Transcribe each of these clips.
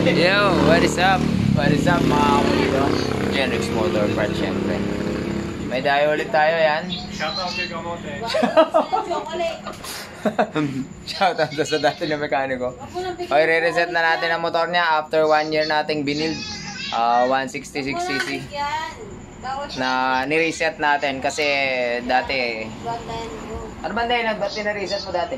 Yo, what is up? What is up mga kapatid? Genrix Motor Parts syempre. May dayo ulit tayo yan. Shoutout kay Kamote. Shoutout sa dati na mekaniko. Okay, re-reset na natin ang motor niya after 1 year nating binild. 166cc na ni-reset natin kasi dati ano ba din? Ba't na-reset mo dati?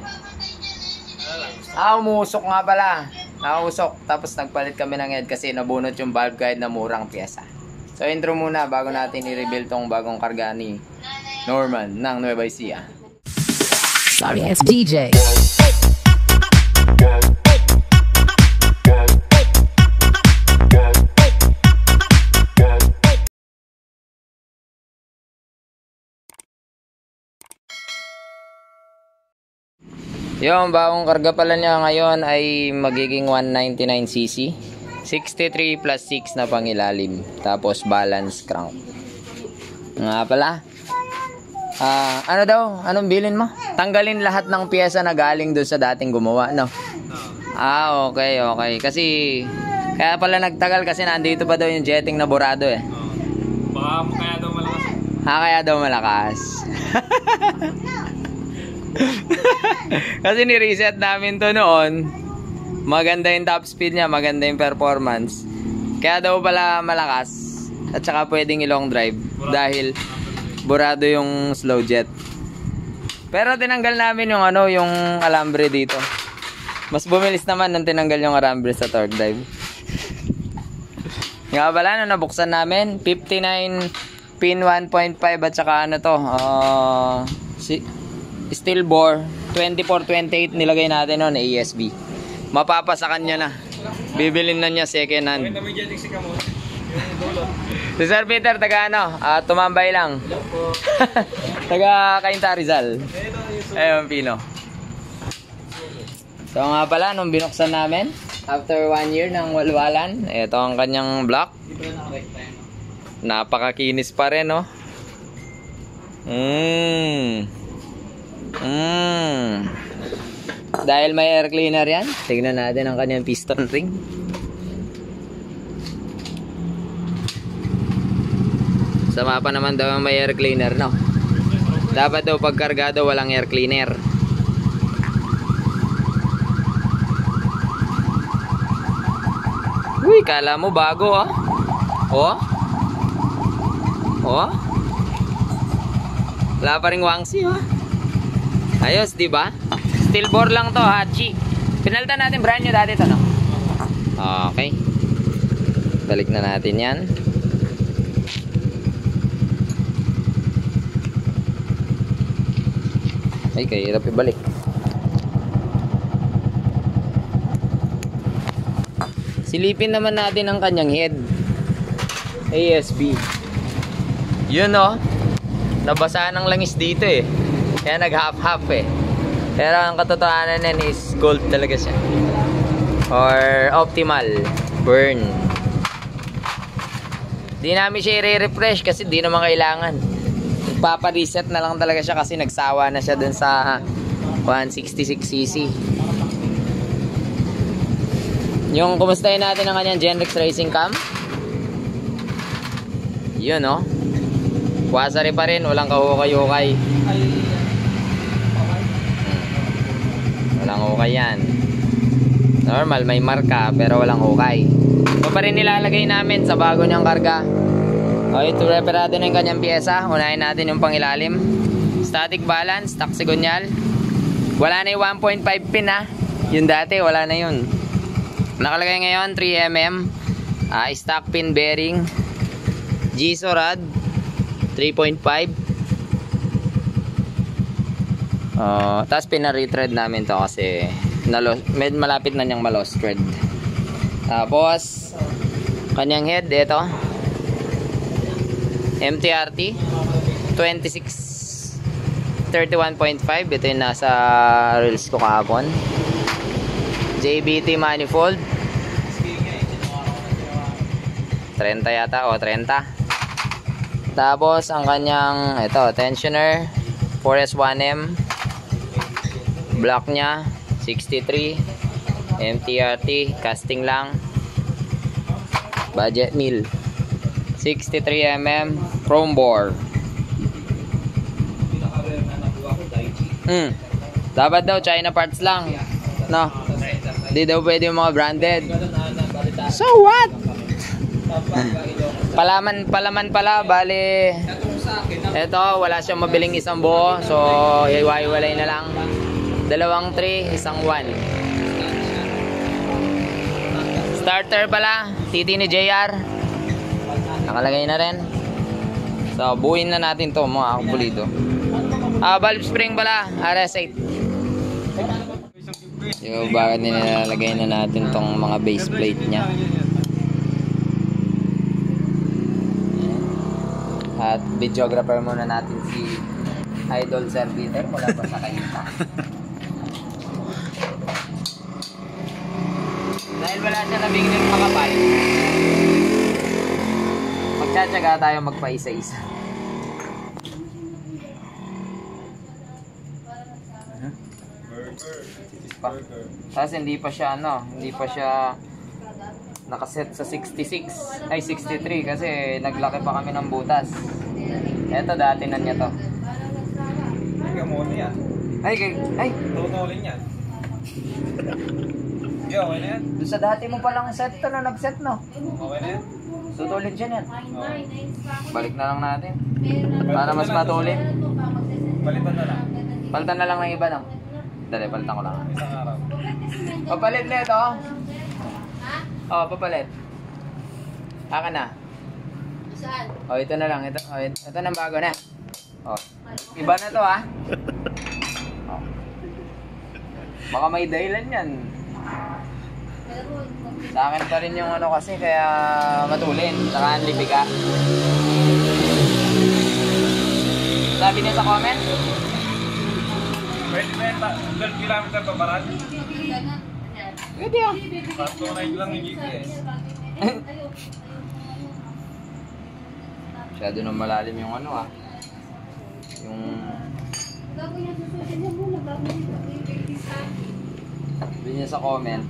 Umusok nga pala. Nausok. Tapos nagpalit kami ng head kasi nabunot yung valve guide na murang pyesa. So intro muna bago natin i-rebuild tong bagong karga ni Norman ng Nueva Ecija. Sorry, it's DJ. Yung bagong karga pala niya ngayon ay magiging 199cc. 63 plus 6 na pangilalim. Tapos balance crank. Nga pala. Ano daw? Anong bilin mo? Tanggalin lahat ng pyesa na galing doon sa dating gumawa, no? Okay. Kasi, kaya pala nagtagal kasi nandito pa daw yung jetting na burado eh. Baka kaya daw malakas. Kaya daw malakas. Kasi ni-reset namin to noon. Maganda yung top speed niya, maganda yung performance. Kaya daw pala malakas. At saka pwedeng i-long drive dahil burado yung slow jet. Pero tinanggal namin yung yung alambre dito. Mas bumilis naman nang tinanggal yung alambre sa torque drive. Nga pala nung nabuksan namin 59 pin 1.5 at saka steel bore 24-28 nilagay natin noon ASB. Mapapasa kanya na. Bibilin na niya second hand. Bakit naman dyan si Kamote? Yung dulo. Si Sir Peter taga tumambay lang. Taga Cainta Rizal. Ayun Pino. So nga pala nung binuksan namin after 1 year ng walwalan, ito ang kanyang block. Napakakinis pa rin, no? Dahil may air cleaner yan, tignan natin ang kanyang piston ring. Sama pa naman daw may air cleaner, no? Dapat daw pagkargado walang air cleaner. Uy, kala mo bago ah. Wala pa ring wangsi ah. Ayos, di ba? Steel bore lang to, Hachi. Pinalitan natin brand new dati to, no? Okay. Balik na natin 'yan. Ay, kahirap ibalik. Silipin naman natin ang kanyang head. ASB. Yun, no? Nabasa ng langis dito eh. Kaya nag-half-half eh. Pero ang katotohanan yan is gold talaga siya. Or optimal burn. Di namin siya i-refresh kasi di naman kailangan. Papa-reset na lang talaga siya kasi nagsawa na siya dun sa 166cc. Yung kumustahin natin ang kanyang Genrix Racing Cam. Yun, no? Wasari pa rin, walang kahukay-hukay. Walang hukay yan. Normal, may marka pero walang hukay. Ito pa rin nilalagay namin sa bago niyang karga. Okay, ito reparado na yung kanyang pyesa. Unahin natin yung pangilalim. Static balance, taxigonyal. Wala na yung 1.5 pin ha. Yung dati, wala na yun. Nakalagay ngayon 3mm. Stock pin bearing. Giso rod 3.5. Tapos pina-retread namin to kasi malapit na niyang ma-lost thread. Tapos kanyang head, ito MTRT 2631.5. Ito yung nasa reels ko kahapon. JBT manifold 30 yata o 30. Tapos ang kanyang tensioner 4S1M. Block nya 63 MTRT casting lang. Budget meal. 63mm chrome bore. Dapat daw China parts lang. No. Hindi daw pwede yung mga branded. So what? Palaman pala, bali. Ito, wala siyang mabiling isang buo. So, iwaiwalay na lang. 2 3, isang 1. Starter pala, titi ni JR. Nakalagay na rin. So, buuin na natin to mga kapulido. Valve spring pala, RS8. Yung bakit nilalagay na natin tong mga base plate niya. At videographer muna natin si Idol Sir Peter mula pa sa Kayita. Dahil wala siya nabing ng makapay, magtsatsaga tayo magpaisa-isa. Tapos hindi pa siya hindi pa siya nakaset sa 66 ay 63 kasi naglaki pa kami ng butas. Eto dati na niya to. Ay, kamote yan. Ay Tutulin yan. Hindi, okay na yan. doon sa dati mo palang set to na nag-set no. Okay na yan. Tutulin dyan yan. Okay. Balik na lang natin para mas matulin. Palitan na lang. Palitan na lang ng iba lang. Dali, palitan ko lang. Isang araw. Papalit na ito. Oh, papalit. Aka na. Saan? Oh, ito na lang. Ito na bago na. Oh. Iba na to ha. Oh. Baka may dahilan yan. Sa akin pa rin yung kasi kaya matulin. Saka ang libiga. Sabi niya sa comment? Pwede ba yung 12 kilometer pa parad? Pwede ah. Patunay lang yung GPS. Masyado na malalim yung yung sabi niya sa comment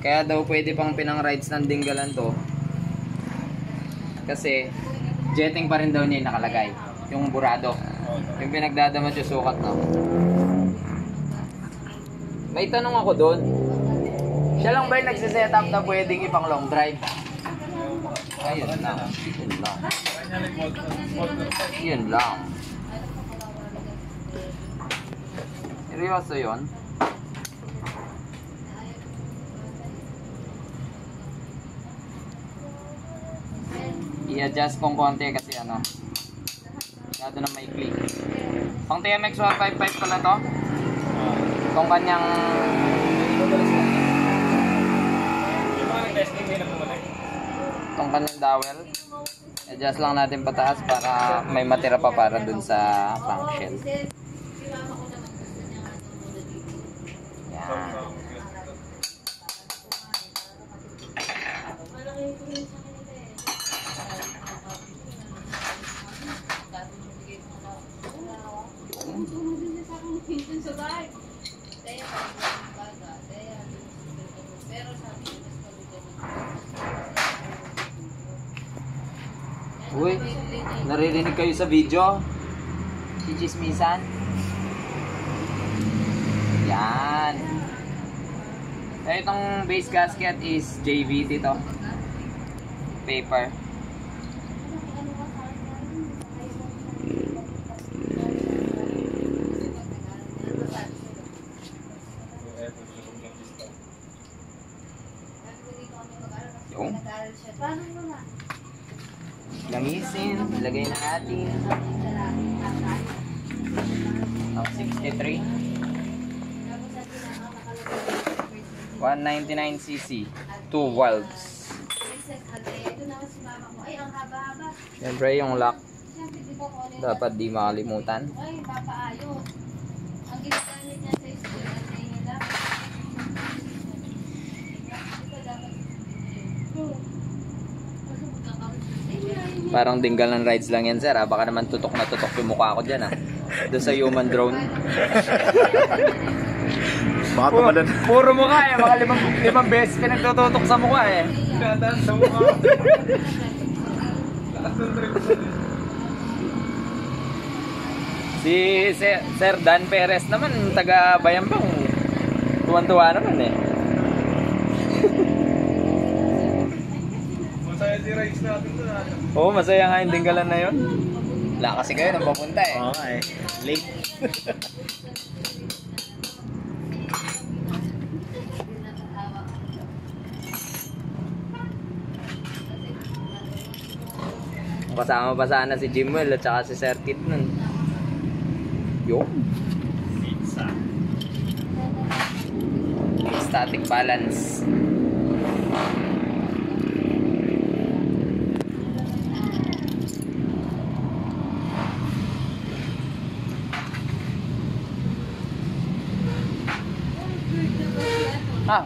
kaya daw pwede pang pinang rides ng dinggalan to kasi jetting pa rin daw niya yung nakalagay yung burado yung pinagdadamat yung sukat no. May tanong ako doon, siya lang ba yung nagsisetup na pwedeng ipang long drive? Ayun lang. Yun lang. Seryoso yun? I-adjust kong konti kasi masyado na maikli. Pang TMX 155 pala to? Itong kanyang Yung mga nag-testing din na bumalik. itong kanyang dowel. Adjust lang natin pataas para may matira pa para dun sa function. Yan. Uy, naririnig kayo sa video? Si Chismisan? Yan. Itong base gasket is JVT to. Paper. Yung langisin, ilagay na natin ang 63 199cc 2 valves. Siyempre yung lock dapat di makalimutan. Parang dinggalan rides lang yan sir ha. Baka naman tutok na tutok yung mukha ko dyan ha. Doon sa human drone. Baka tumalon. Puro mukha eh. Mga limang beses pinagtututok sa mukha eh. Dadaan sa mukha. Lakas ng trip. Si Sir Dan Perez naman, taga Bayambang. Tuwan-tuwa naman eh. Masaya si Rice natin doon. Oo, masaya nga yung dinggalan na yun. Wala kasi kayo nang papunta eh. Oo nga eh. Late. Kasama pa sana si Jimwell at saka si Sir Kit nun. Yung Pizza. static balance.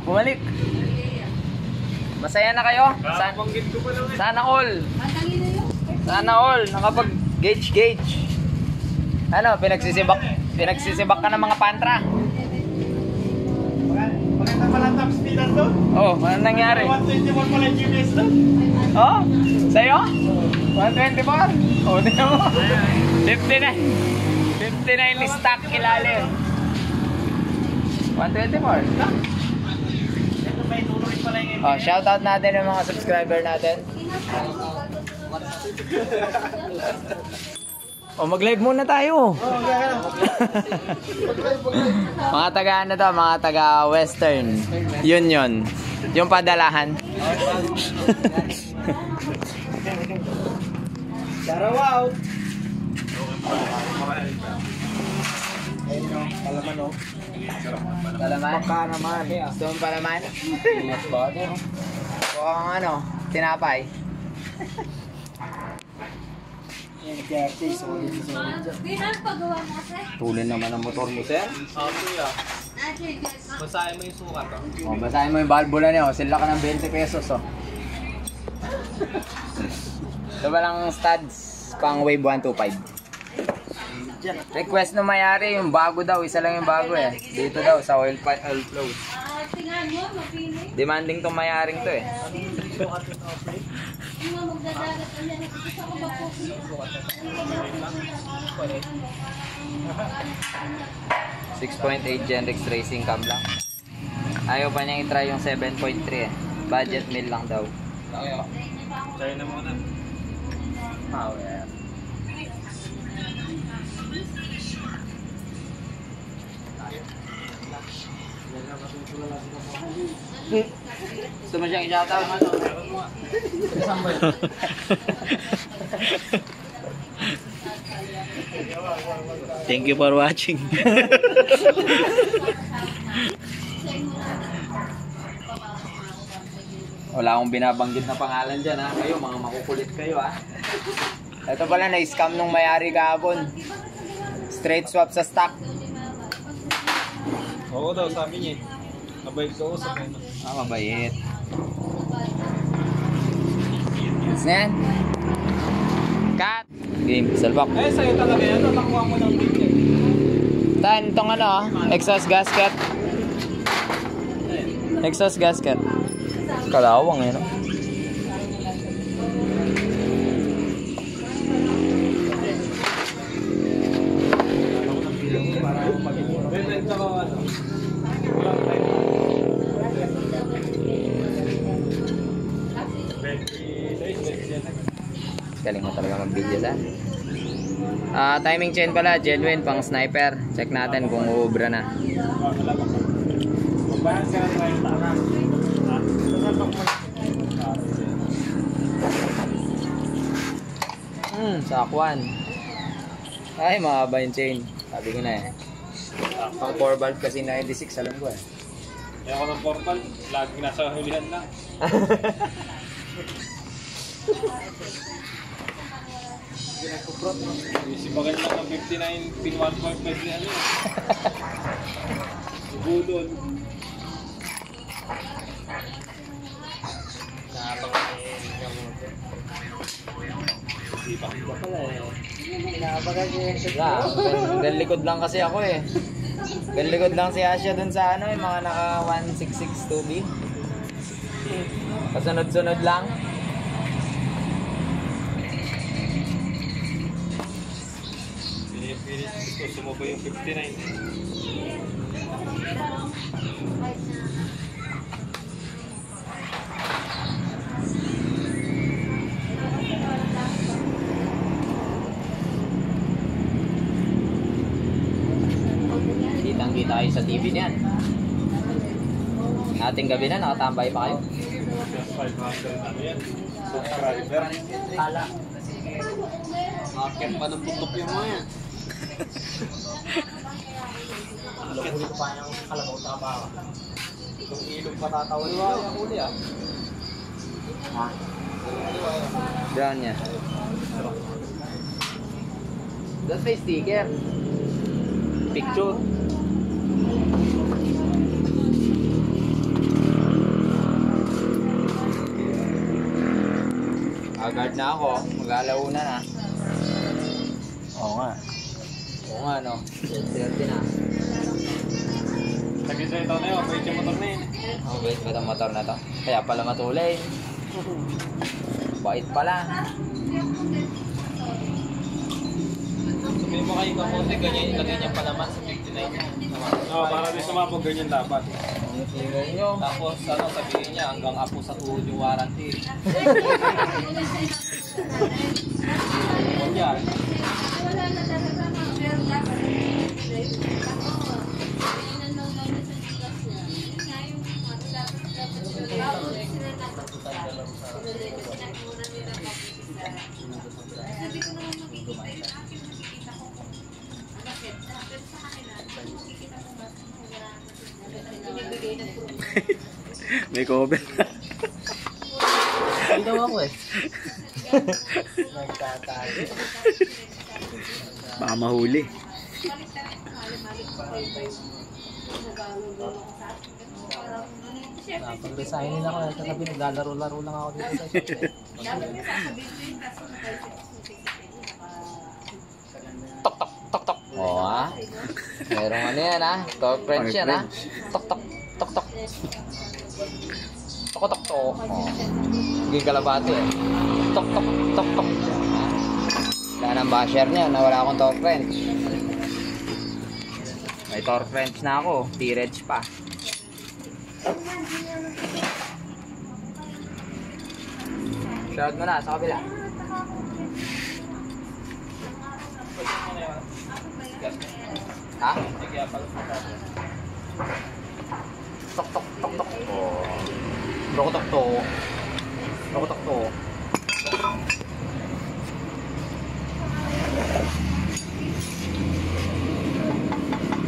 Bumalik. Masaya na kayo? Kapanggit ko pa lang eh. Sana all. Sana all. Nakapag gauge. Ano, pinagsisibak ka ng mga pantra. Maganda pala top speed na to. Oh, ano nangyari? 121 pala yung GPS to. Oh, sa'yo? 124? Oh, di mo. 59 stock ilalim. 124? May tuloy pala yung Oh, shoutout natin yung mga subscriber natin. Oh, mag-live muna tayo. Mga taga ano to, mga taga Western Union. Yung padalahan. Sarawaw. Palaman o. Palaman? Baka naman. Gusto mong palaman? Yes, body. Mukhang ano, tinapay. Yan, kerte. Solid. Bihan pagawa mo, sir. Tulin naman ang motor mo, sir. Kuya. Nandiyo, guys. Basahin mo yung sukat oh. Oh, basahin mo yung valvula niya. Sila ka ng 20 pesos. Oh. Ito ba lang studs pang wave 125? Request na mayari yung bago daw. Isa lang yung bago eh. Dito daw sa oil flow. Tingnan mo, mapili. Demanding tong mayaring to eh. Yung mga magdadagat ang yan. Gusto ko ba po? 6.8 Genrex Racing cam lang. Ayaw pa niyang i-try yung 7.3 eh. Budget meal lang daw. Try na muna. Power. Gusto mo siyang i-shoutout? Thank you for watching. Wala akong binabanggit na pangalan dyan ha. Kayo, mga makukulit kayo ha. Ito pala, na-scam nung may-ari kahapon. Straight swap sa stock. Oo daw, sabi niya eh. Mabait ka usap eh. Mabait. Yes na yan. Cut! Game, salbak. Eh, sa'yo talaga yan. Nakuha mo ng ticket. Tan, itong ano, exhaust gasket. Exhaust gasket. Kalawang eh, no? Then, tsaka ano. Galing mo talaga mag-video sa. Timing chain pala, genuine, pang sniper. Check natin kung uubra na. Bahan ka na yung tara. Sakwan. Ay, mahaba yung chain. Sabi ko na eh. Pang 4 valve kasi 96, alam ko eh. Kaya ako ng portal, lagi nasa hulihan lang. Isipagan lang ng 59 pin 1.5 ni ano eh. Budol. Hanggang likod lang kasi ako eh. Galikod lang si Asya dun sa ano, yung mga naka 166 2B. Kasunod-sunod lang. Pinipilit gusto sumubay yung 59. Kitang-kita kayo sa TV niyan. Ating gabi na, nakatambay pa kayo. 500 ano yan. Subscriber. Tala. Market pa ng putok yung mga yan. Huli ko pa ng kalabaw sa kabawa. Itong ilong patatawan nyo yung huli ah. Brown niya. That's my sticker. Picture. Agad na ako. Mag-alauna na. Oo nga. Oo nga, no? Swerte na. Sagit sa ito na yun, wait yung motor na yun. Oh, wait ba itong motor na to? Kaya pala matulay. Bait pala. Sabihin mo kayo kamote, ganyan pa naman sa 59 niya. Oo, para di sumabog, ganyan dapat. Tapos ano, sabihin niya, hanggang apo sa tuhod yung warranty. Huwag yan. Wala na talaga mga pero dapat inanaw lang niya sa tigas niya. Yun nga yung dapat sila pinagmuna nila mag-isa. Sabi ko naman makikita yung akin, makikita ko kung ano, pero sa kanila, makikita ko ba wala na binibigay ng proof. May cover. Hindi daw ako eh. Nagtatago. Baka mahuli. Pag-resignin ako, sabi naglalaro-laro lang ako dito sa shop. Tok tok tok tok. Oo ah. Merong ano yan ah. Torque wrench yan ah. Tok tok tok tok. Tok tok tok. Oh. Hindi kalabati eh. Tok tok tok tok. Wala nang basher niya na wala akong torque wrench. May torque wrench na ako. T-wrench pa. Shout mo na sa kabila. Ha? Tok tok tok tok. Oh. Tok tok tok. Tok tok tok.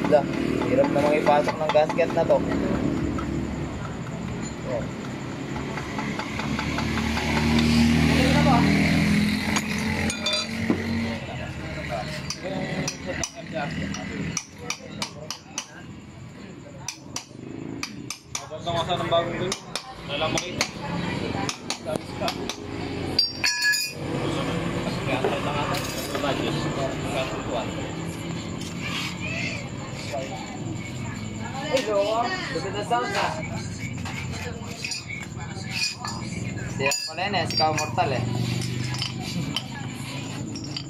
Lah, hirap namang ipasok ng gasket na to. Oh. Maganda nga sana ng bagong dun. Wala makita. Tapos ka. Kaya lang ata. Budget. Kasutuan. Hello, look at the sound ah. Siya pala yun eh, si Kao Mortal eh.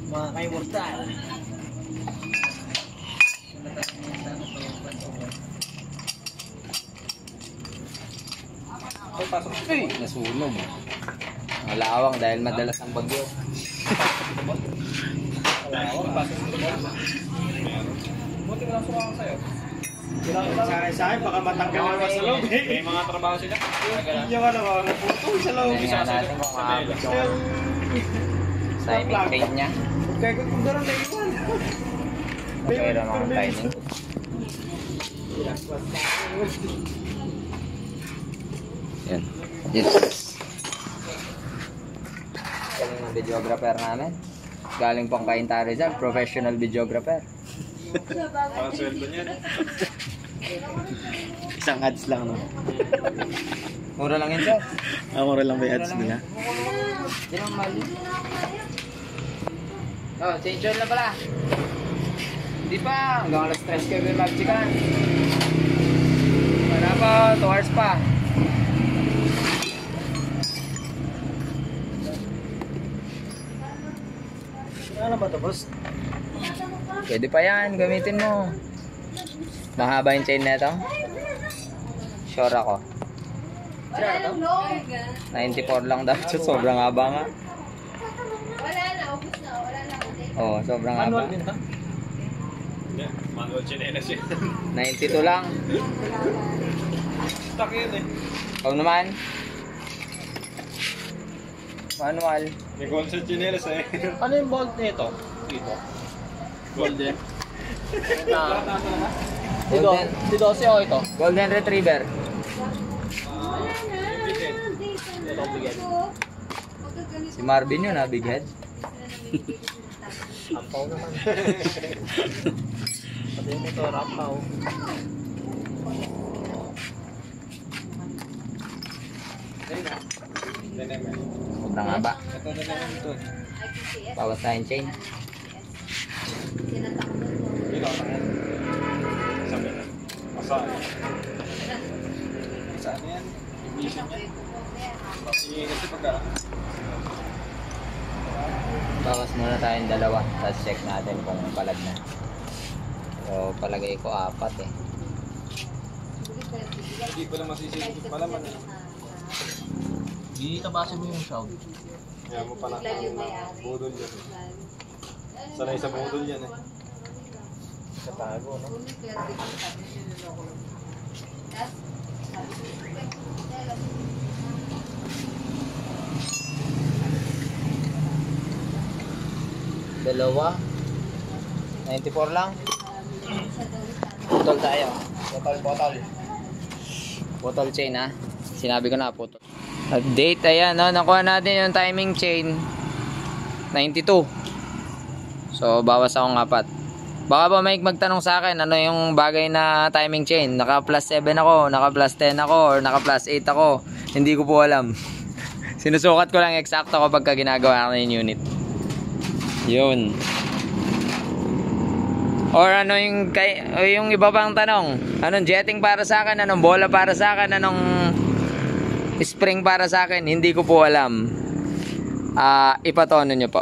Mga kay Mortal. Ay, pasok. Ay, nasunog. Malawang dahil madalas ang bagyo. Pasok. Buti ko lang sumama sa'yo. Sa akin, baka matanggal naman sa loob eh. May mga trabaho sila. Yung ano, naputo sa loob. Tingnan natin kung maabot yung timing paint niya. Kaya kung doon na iwan. Napira mga timing. Yan. Yes. Galing ng videographer namin. Galing pang Cainta Rizal, professional videographer. Para sweldo niya. Isang ads lang, no? Mura lang yun, sir. Mura lang ba yung ads nila? Hindi naman mali. Oh, change oil na pala. Hindi pa, hanggang alas 3 kayo mag-chikan. Wala pa, 2 hours pa. Ano ba ito, boss? Pwede pa yan, gamitin mo. Mahaba yung chain na ito. Sure ako. Wala nang long. 94 lang daw. Sobrang haba nga. Wala na, ubus na. Wala na ulit. Oo, sobrang haba. Manual din ba? Hindi, manual chinelas yun. 92 lang. Stock yun eh. Ikaw naman. Manual. May gold sa chinelas eh. Ano yung bolt nito? Dito. Golden. Dito. Golden, Dito kasi ako ito. Golden Retriever. Wala na. Ito ang bigyan. Si Marvin yun ha, big head. Ampaw naman. Pati yung motor, ampaw. Sobrang haba. Ito na naman ito. Bawas tayong chain. Dito na yan. Sabi na. Masaan? Saan yan? Ibigin yan. Sige, kasi pagka... Bawas muna tayong dalawa. Tapos check natin kung palag na. So, palagay ko 4 eh. Hindi ko lang masisigit malaman eh. Di tabasa mo yung sound. Kaya mo pa na budol yan eh. Sanay sa budol yan eh. Katago, no? Dalawa. 94 lang. Putol tayo. Putol chain ha. Sinabi ko na putol. Update, ayan no. Nakuha natin yung timing chain. 92. So bawas akong 4. Baka ba may magtanong sa akin ano yung bagay na timing chain. Naka plus 7 ako, naka plus 10 ako, or naka plus 8 ako. Hindi ko po alam. Sinusukat ko lang eksakto kapag ginagawa ko yung unit. Yun. Or ano yung iba pang tanong, anong jetting para sa akin, anong bola para sa akin, anong spring para sa akin, hindi ko po alam. Ipatono nyo po.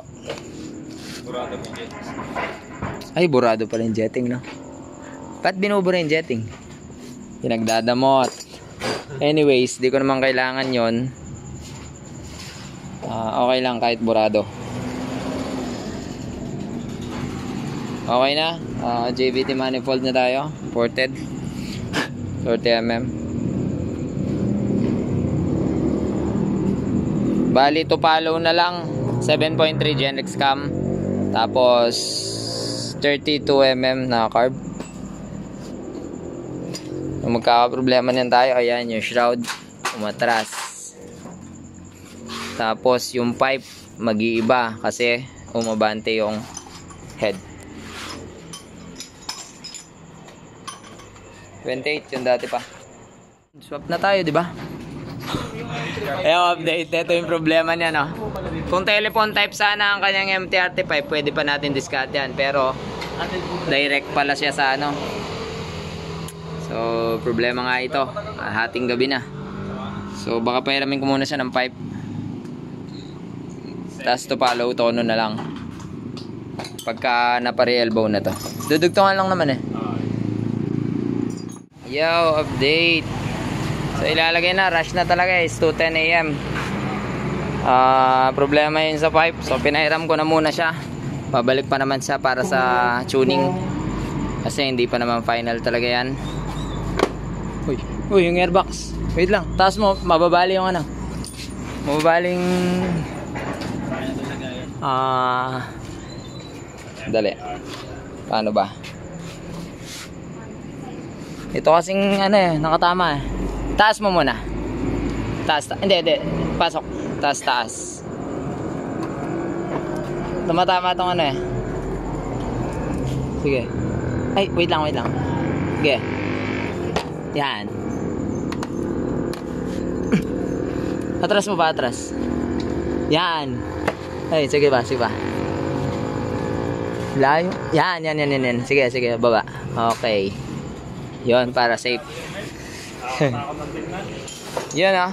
Burado mo yan. Ay, burado pala yung jetting, no? Ba't binubura yung jetting? Pinagdadamot. Anyways, di ko naman kailangan yon. Okay lang kahit burado. Okay na. JVT manifold na tayo. Ported. 30mm. Bali, to follow na lang. 7.3 Genrex cam. Tapos 32mm na carb. Kung magkakaproblema niyan tayo, ayan yung shroud umatras. Tapos yung pipe mag-iiba kasi umabante yung head. 28 yung dati pa. Swap na tayo, di ba? Update. Ito yung problema niya, no? Kung telephone type sana ang kanyang MT-RT5, pwede pa natin discard yan. Pero, direct pala siya sa ano. So, problema nga ito. Hating gabi na. So, baka pahiramin ko muna siya ng pipe. Tapos to follow, tono na lang. Pagka napare-elbow na to. Dudugtungan lang naman eh. Yo, update. So ilalagay na, rush na talaga is 2:10 AM. Problema yun sa pipe. So pinahiram ko na muna siya. Pabalik pa naman siya para sa tuning. Kasi hindi pa naman final talaga yan. Uy, yung airbox. Wait lang, taas mo, mababali yung ano. Mababaling dali. Paano ba? Ito kasing ano eh, nakatama eh. Taas mo muna. Hindi. Pasok. Taas. Tumatama itong ano eh. Sige. Ay, wait lang. Sige. Yan. Atras mo ba? Atras. Yan. Ay, sige ba? Layo. Yan. Sige, baba. Okay. Yon para safe. Yan ah.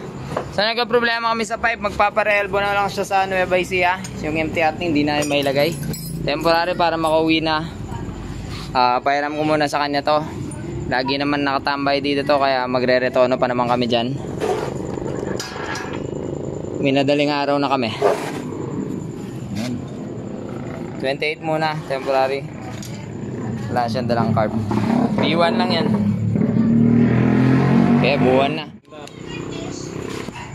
So nagka-problema kami sa pipe, magpapa-relvo na lang siya sa Nueva Ecija. Yung empty ating hindi na mailagay. Temporary para makauwi na. Pairam ko muna sa kanya to. Lagi naman nakatambay dito to kaya magre-retono pa naman kami dyan. Minadaling araw na kami. 28 muna, temporary. Wala siyang dalang carb. B1 lang yan. Kaya buwan na.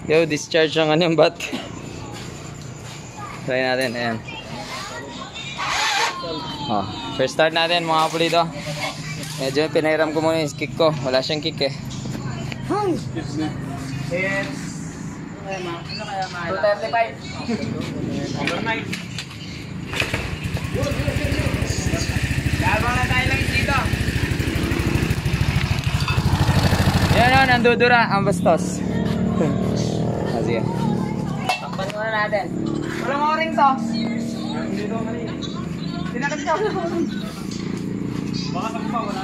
Yo, discharge ang ano yung bat. Try natin, ayan. Oh, first start natin mga pulido. Medyo pinairam ko muna yung kick ko. Wala siyang kick eh. It's 235. Overnight. Labang na tayo lang dito. Yan o, nandudura ang bastos. Sige. Takpan muna natin. Walang o-ring to. Tinakit ka. Baka sa pa, wala.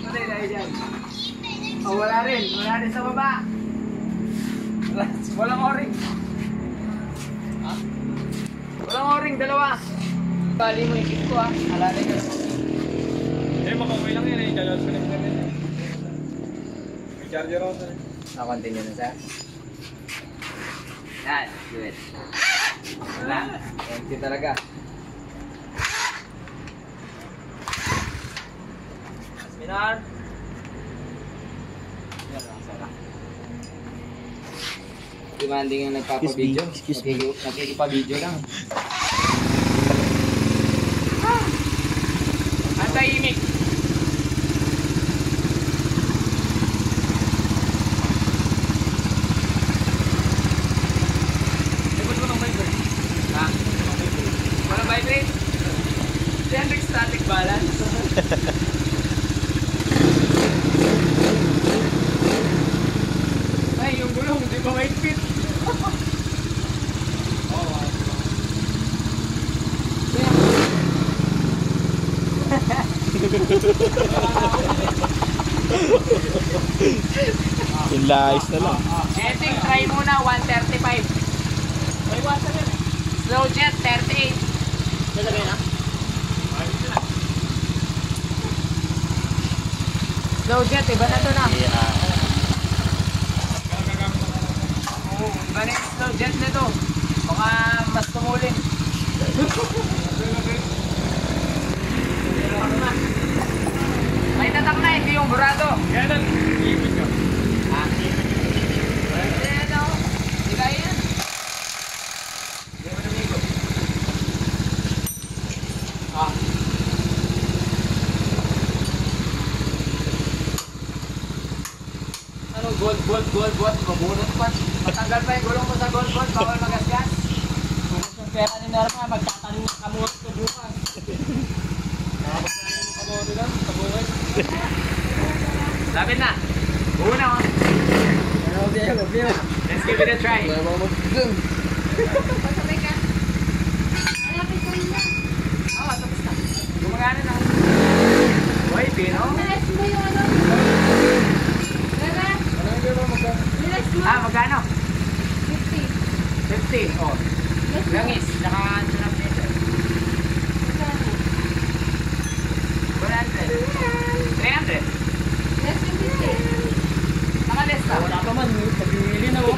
Patay tayo dyan. Oh, wala rin. Wala rin sa baba. Walang o-ring. Walang o-ring, dalawa. Bali mo yung kick ko ha. Alalay ka lang. Makauwi lang yan eh. Charger ko lang yan. May charger ako sa Na-continue na sa. Yan, do it. Wala. Empty talaga. Minar. Yan lang, sana. Demanding yung nagpapa-video. Nagkikipa-video lang. Anti-imik. Ha? Walang vibrate? Siyempre static balance. Ay, yung gulong, di ba may fit? Inlayos na lang. Jetting, try muna, 135. May water rin. Slow jet, 38. Nalagay na? Slow jet, iba na to na. Oo, iba na yung slow jet na to. Baka mas tumulin. May tatak na, hindi yung burado. Kaya na, iipit ka. Ha? Ano? Hindi kaya yan. Hindi mo namigo. Ah. Ano, gold. Mabunot pa. Matanggal pa yung gulong mo sa gold. Bawal magasgas. Kung yung pera ni Norma, magtatanim ng kamuot ko bukas. Nakapagkain yung kamuot lang, sa buhay. Lapit na. Una oh. Let's give it a try. Pasabay ka. Malapit ko rin lang. Oh, tapos na. Gumagana na. Boy, pino. Nilas mo yung ano? Gara? Nilas mo? Ah, magkano? 50. 50. Oh. Nilas mo? Langis. Tsaka sunap nito. Magkano? 100. 300. Nilas yung 50. Nakalista. Wala pa man, pag-iili na ako.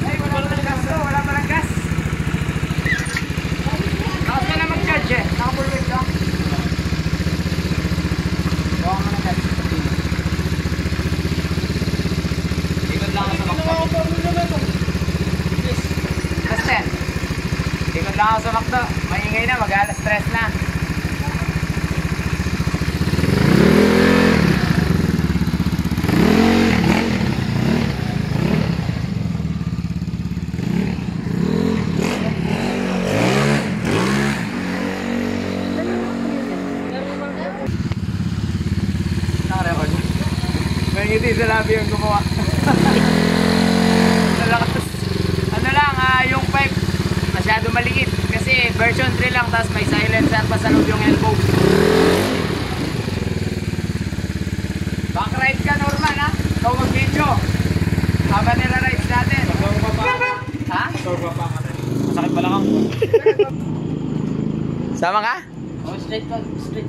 Ay, wala palang gas to. Wala palang gas. Tapos ka na mag-charge eh. Naka-full weight ka. Gawa ka na gas. Ikot lang ako sa makdo. Alas 10. Ikot lang ako sa makdo. Maingay na. Mag-alas 3 na. Naka-record. May ngiti sa labi yung gumawa. Sa lakas. Ano lang, yung pipe masyado maliit. Kasi version 3 lang, tapos may silencer pa sa loob yung elbow. Backride ka, Norman, ha? Ikaw mag-video. Habang nila-rides natin. Ha? Masakit pala kang. Sama ka? Oh, straight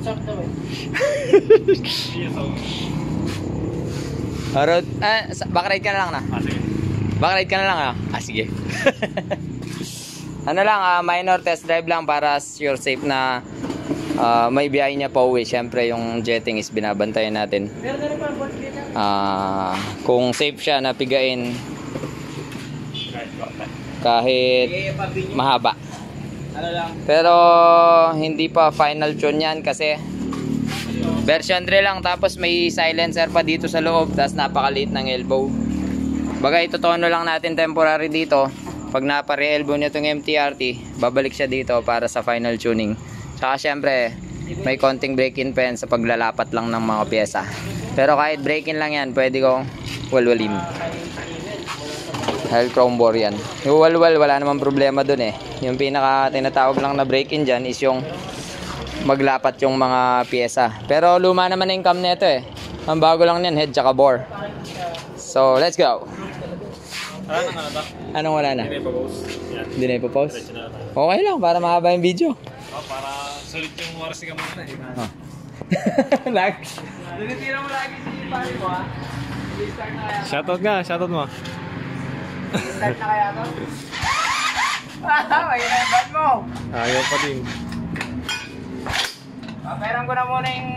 shot daw eh. Road, backride ka na lang na. Sige. Backride ka na lang, sige. Ano lang, minor test drive lang para sure safe na may biyahe niya pa uwi. Siyempre yung jetting is binabantayan natin. Kung safe siya na pigain kahit mahaba. Ano lang? Pero hindi pa final tune yan kasi version 3 lang, tapos may silencer pa dito sa loob, tapos napakaliit ng elbow. Bagay itotono lang natin temporary dito. Pag napare-elbow niya itong MTRT, babalik siya dito para sa final tuning. Tsaka syempre may konting break-in pen sa paglalapat lang ng mga pyesa. Pero kahit break-in lang yan, pwede kong walwalin. Dahil chrome bore yan. Yung walwal, wala namang problema dun eh. Yung pinaka tinatawag lang na break-in dyan is yung maglapat yung mga pyesa. Pero luma naman na yung cam nito eh. Ang bago lang yan, head tsaka bore. So let's go. Ano na ba? Anong wala na? Hindi na ipapost. Yan. Hindi na ipopost? Diretso na tayo. Okay lang, para mahaba yung video. Para sulit yung oras ni Kamuna eh. Lag. Tinitira mo lagi si pare mo ha. I-start na kaya. Shoutout nga, shoutout mo. I-start na kaya to? Mayroon yung bad mo. Ayaw pa din. Paperan ko na muna yung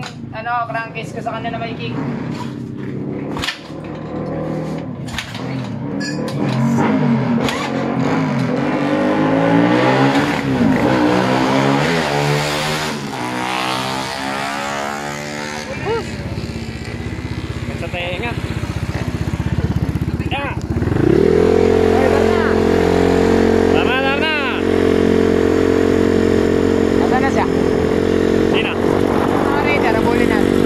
crankcase ko sa kanila may kick. Sa tenga. Tara na. Nasaan na siya? Sina. Okay, tarabulin natin.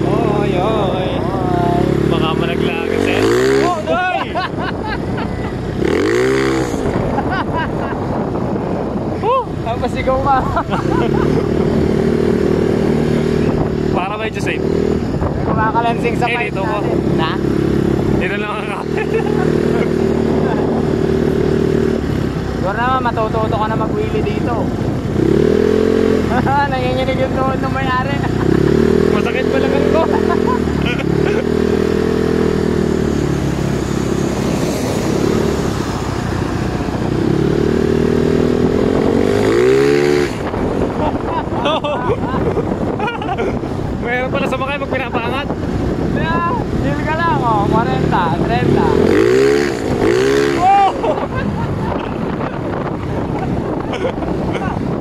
Oy, oy. Baka malaglag kasi. Oh, doy! Tapos ikaw ka. Para ba yung safe? Kumakalansing sa pipe dito ko. natin. Na? Dito lang ako. Siguro naman matututo ka na mag-wheelie dito. Nanginginig yung tuhod ng may-ari. Masakit pala ko. Mayroon pala sa mga pag pinapaangat. Yeah, deal ka lang, 40, 30. Oh!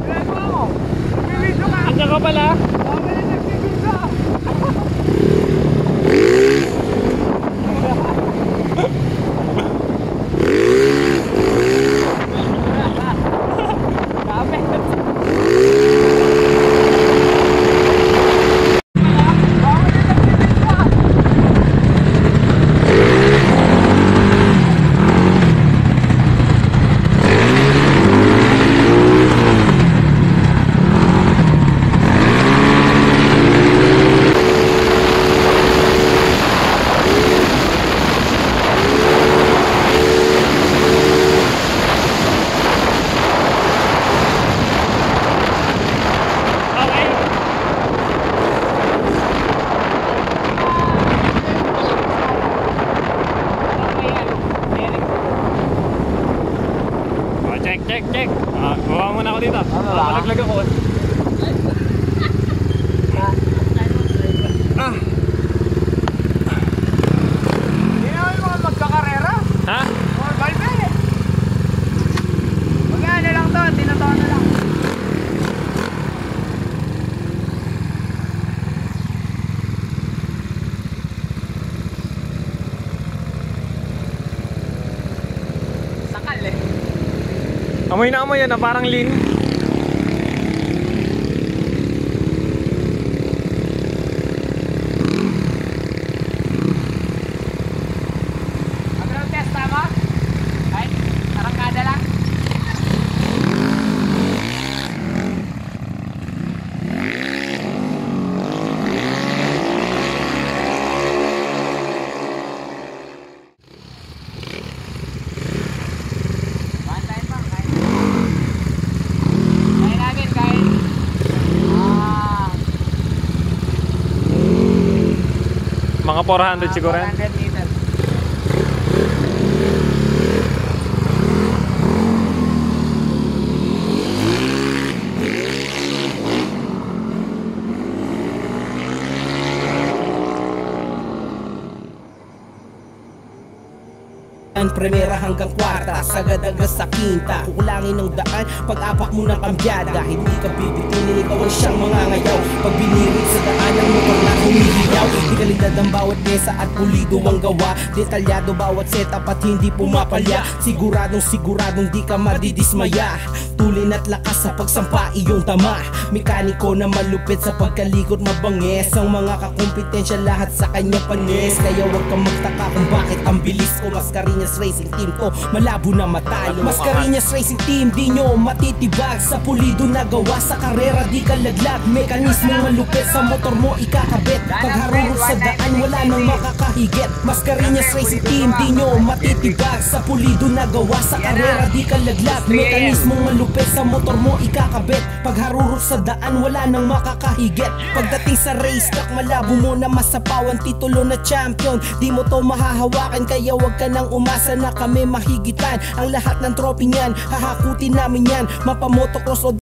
Ginagawa mo? Nagbibidyo ka? Andiyan ka pala. Okay, nagbibidyo. Check. Bawa muna ako dito. Malaglag ako. Hindi naman yung mga magkakarera. Ha? Or balbe. Mag-ano lang to, tinatawa na lang. Sakal eh. Amoy na amoy yan, parang lean. 400 siguro yan. 400 meters. Primera hanggang kwarta, sagad-agad sa quinta. Kukulangin ng daan, pag-apak mo ng kambyada. Hindi ka bibitinin, ikaw ang siyang mangangayaw. Pag binirit sa daan ang motor na humihiyaw. Di kalidad ang bawat pyesa at pulido ang gawa. Detalyado bawat setup at hindi pumapalya. Siguradong di ka madidismaya. Tulin at lakas sa pagsampa iyong tama. Mekaniko na malupit sa pagkalikot mabangis. Ang mga kakumpetensya lahat sa kanya panis. Kaya huwag kang magtaka kung bakit ang bilis ko. Mascareñas Racing Team ko, malabo na matalo. Mascareñas Racing Team, di nyo matitibag. Sa pulido na gawa, sa karera di ka laglag. Mekanismo malupit, sa motor mo ikakabit. Pagharurot sa daan, wala nang makakahigit. Mascareñas Racing Team, di nyo matitibag. Sa pulido na gawa, sa karera di ka laglag. Mekanismo malupit, sa motor mo ikakabit. Pagharurot sa daan, wala nang makakahigit. Pagdating sa race track, malabo mo na masapawan. Titulo na champion, di mo to mahahawakan. Kaya wag ka nang umasa na kami mahigitan. Ang lahat ng trophy niyan, hahakutin namin yan. Mapamotocross o